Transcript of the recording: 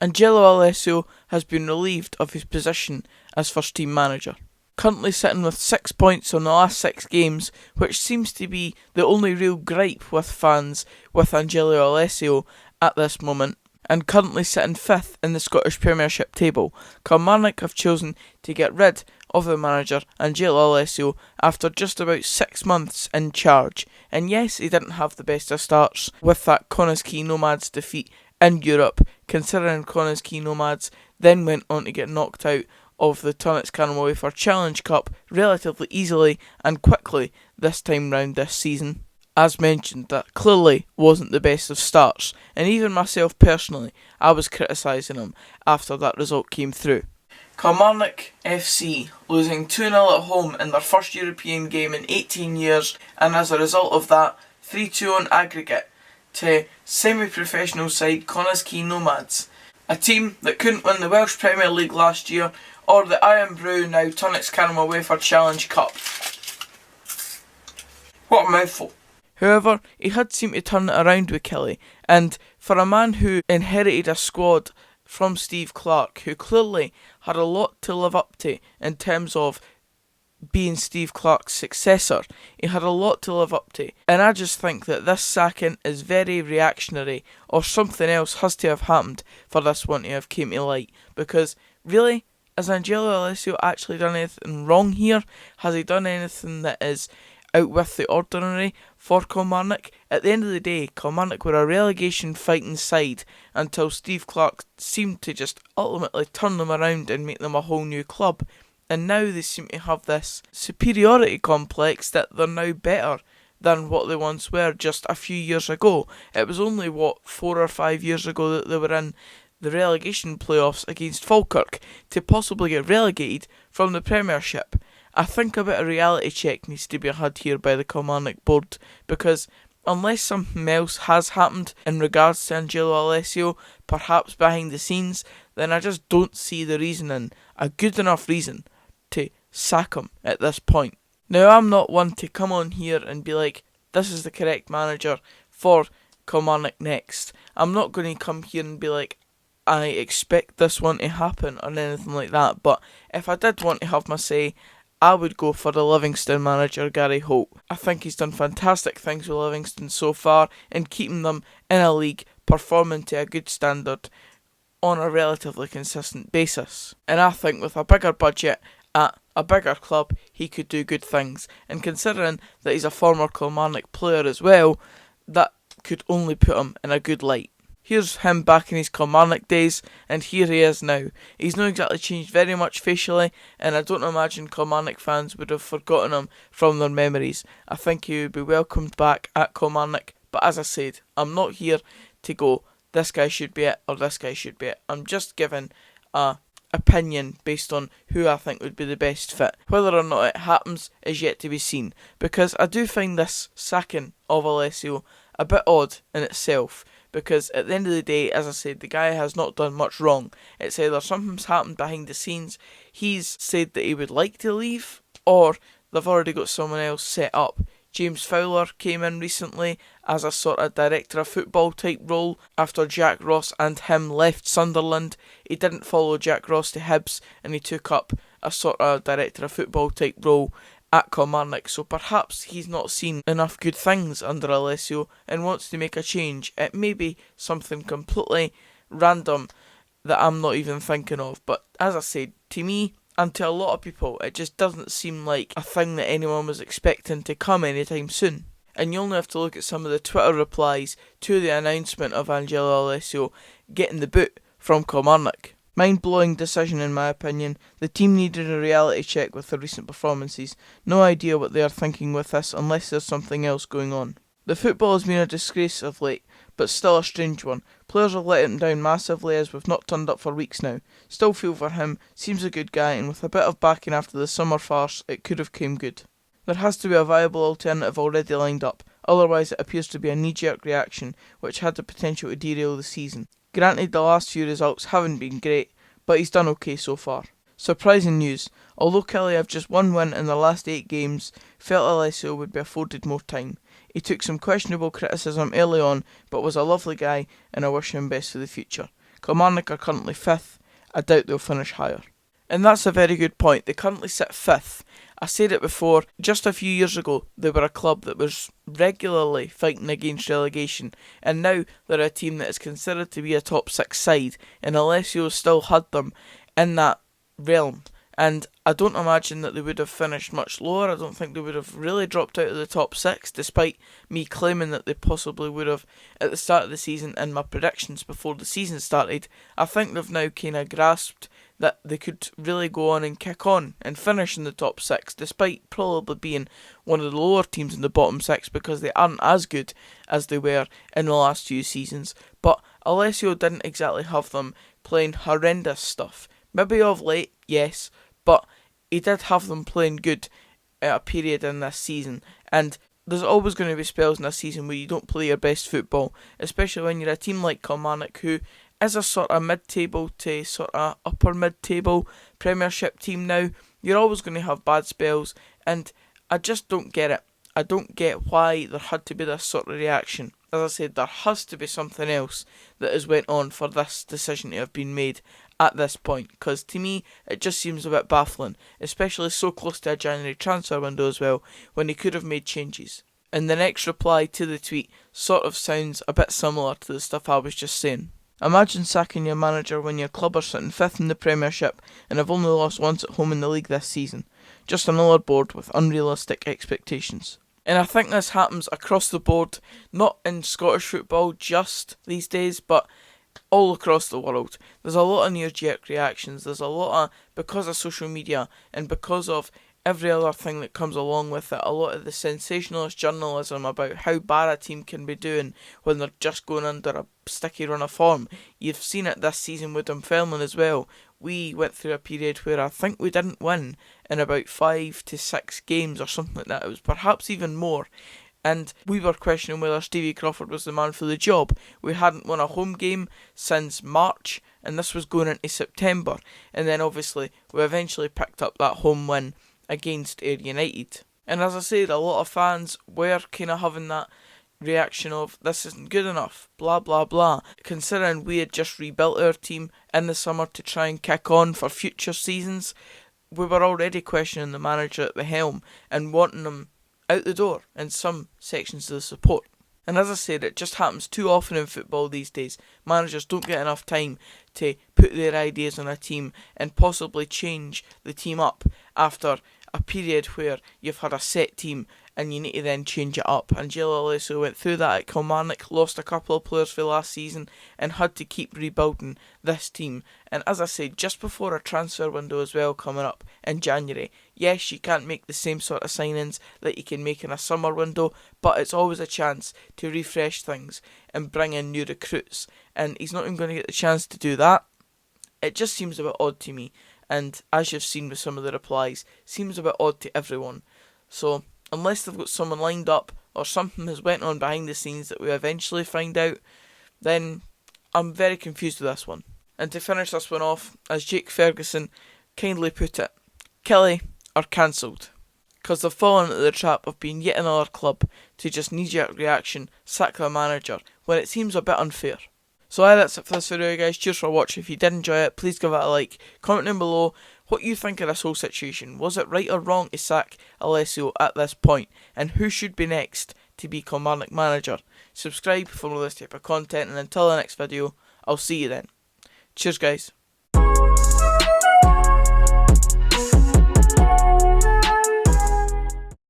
Angelo Alessio has been relieved of his position as first team manager. Currently sitting with 6 points on the last 6 games, which seems to be the only real gripe with fans with Angelo Alessio at this moment, and currently sitting 5th in the Scottish Premiership table. Kilmarnock have chosen to get rid of the manager Angelo Alessio after just about 6 months in charge. And yes, he didn't have the best of starts with that Connah's Quay Nomads defeat in Europe, considering Connah's Quay Nomads then went on to get knocked out of the Tunnets Carnival Wafer Challenge Cup relatively easily and quickly this time round this season. As mentioned, that clearly wasn't the best of starts, and even myself personally, I was criticising him after that result came through. Kilmarnock FC losing 2-0 at home in their first European game in 18 years, and as a result of that, 3-2 on aggregate to semi-professional side Connah's Quay Nomads, a team that couldn't win the Welsh Premier League last year or the Iron Brew, now Tunnets Carnival Wafer Challenge Cup. What a mouthful. However, he had seemed to turn it around with Killie, and for a man who inherited a squad from Steve Clarke, who clearly had a lot to live up to in terms of being Steve Clarke's successor, he had a lot to live up to, and I just think that this sacking is very reactionary, or something else has to have happened for this one to have came to light, because really, has Angelo Alessio actually done anything wrong here? Has he done anything that is out with the ordinary for Kilmarnock? At the end of the day, Kilmarnock were a relegation fighting side until Steve Clarke seemed to just ultimately turn them around and make them a whole new club. And now they seem to have this superiority complex that they're now better than what they once were just a few years ago. It was only, 4 or 5 years ago that they were in the relegation playoffs against Falkirk to possibly get relegated from the Premiership. I think a bit of reality check needs to be had here by the Kilmarnock board, because unless something else has happened in regards to Angelo Alessio, perhaps behind the scenes, then I just don't see the reasoning, a good enough reason, to sack him at this point. Now, I'm not one to come on here and be like, this is the correct manager for Kilmarnock next. I'm not going to come here and be like, I expect this one to happen or anything like that, but if I did want to have my say, I would go for the Livingston manager, Gary Holt. I think he's done fantastic things with Livingston so far in keeping them in a league, performing to a good standard on a relatively consistent basis. And I think with a bigger budget at a bigger club, he could do good things. And considering that he's a former Kilmarnock player as well, that could only put him in a good light. Here's him back in his Kilmarnock days, and here he is now. He's not exactly changed very much facially, and I don't imagine Kilmarnock fans would have forgotten him from their memories. I think he would be welcomed back at Kilmarnock, but as I said, I'm not here to go, this guy should be it, or this guy should be it. I'm just giving a opinion based on who I think would be the best fit. Whether or not it happens is yet to be seen, because I do find this sacking of Alessio a bit odd in itself. Because at the end of the day, as I said, the guy has not done much wrong. It's either something's happened behind the scenes, he's said that he would like to leave, or they've already got someone else set up. James Fowler came in recently as a sort of director of football type role after Jack Ross and him left Sunderland. He didn't follow Jack Ross to Hibs, and he took up a sort of director of football type role at Kilmarnock, so perhaps he's not seen enough good things under Alessio and wants to make a change. It may be something completely random that I'm not even thinking of, but as I said, to me and to a lot of people, it just doesn't seem like a thing that anyone was expecting to come anytime soon. And you only have to look at some of the Twitter replies to the announcement of Angelo Alessio getting the boot from Kilmarnock. Mind-blowing decision in my opinion. The team needed a reality check with their recent performances. No idea what they are thinking with this unless there's something else going on. The football has been a disgrace of late, but still a strange one. Players have let him down massively as we've not turned up for weeks now. Still feel for him, seems a good guy, and with a bit of backing after the summer farce, it could have came good. There has to be a viable alternative already lined up, otherwise it appears to be a knee-jerk reaction which had the potential to derail the season. Granted, the last few results haven't been great, but he's done okay so far. Surprising news. Although Killie have just one win in their last 8 games, felt Alessio would be afforded more time. He took some questionable criticism early on, but was a lovely guy, and I wish him best for the future. Kilmarnock are currently 5th. I doubt they'll finish higher. And that's a very good point. They currently sit 5th. I said it before, just a few years ago, they were a club that was regularly fighting against relegation, and now they're a team that is considered to be a top 6 side, and Alessio still had them in that realm. And I don't imagine that they would have finished much lower. I don't think they would have really dropped out of the top 6, despite me claiming that they possibly would have at the start of the season and my predictions before the season started. I think they've now kind of grasped that they could really go on and kick on and finish in the top 6, despite probably being one of the lower teams in the bottom 6 because they aren't as good as they were in the last few seasons. But Alessio didn't exactly have them playing horrendous stuff. Maybe of late, yes, but he did have them playing good at a period in this season. And there's always going to be spells in this season where you don't play your best football, especially when you're a team like Kilmarnock, who is a sort of mid-table to sort of upper mid-table Premiership team now. You're always going to have bad spells, and I just don't get it. I don't get why there had to be this sort of reaction. As I said, there has to be something else that has went on for this decision to have been made at this point, because to me it just seems a bit baffling, especially so close to a January transfer window as well, when he could have made changes. And the next reply to the tweet sort of sounds a bit similar to the stuff I was just saying. Imagine sacking your manager when your club are sitting 5th in the Premiership and have only lost once at home in the league this season. Just another board with unrealistic expectations. And I think this happens across the board, not in Scottish football just these days, but all across the world. There's a lot of knee-jerk reactions. There's a lot of, because of social media and because of every other thing that comes along with it, a lot of the sensationalist journalism about how bad a team can be doing when they're just going under a sticky run of form. You've seen it this season with Dunfermline as well. We went through a period where I think we didn't win in about 5 to 6 games or something like that. It was perhaps even more. And we were questioning whether Stevie Crawford was the man for the job. We hadn't won a home game since March, and this was going into September. And then obviously we eventually picked up that home win against Ayr United. And as I said, a lot of fans were kind of having that reaction of, this isn't good enough, blah blah blah, considering we had just rebuilt our team in the summer to try and kick on for future seasons. We were already questioning the manager at the helm and wanting him out the door in some sections of the support. And as I said, it just happens too often in football these days. Managers don't get enough time to put their ideas on a team and possibly change the team up after a period where you've had a set team and you need to then change it up. Angelo Alessio went through that at Kilmarnock, lost a couple of players for last season and had to keep rebuilding this team. And as I said, just before a transfer window as well coming up in January. Yes, you can't make the same sort of signings that you can make in a summer window, but it's always a chance to refresh things and bring in new recruits. And he's not even going to get the chance to do that. It just seems a bit odd to me. And as you've seen with some of the replies, seems a bit odd to everyone. So unless they've got someone lined up or something has went on behind the scenes that we eventually find out, then I'm very confused with this one. And to finish this one off, as Jake Ferguson kindly put it, Killie are cancelled. Because they've fallen into the trap of being yet another club to just knee-jerk reaction, sack their manager, when it seems a bit unfair. So that's it for this video, guys. Cheers for watching. If you did enjoy it, please give it a like. Comment down below what you think of this whole situation. Was it right or wrong to sack Alessio at this point? And who should be next to be Kilmarnock manager? Subscribe for more of this type of content. And until the next video, I'll see you then. Cheers, guys.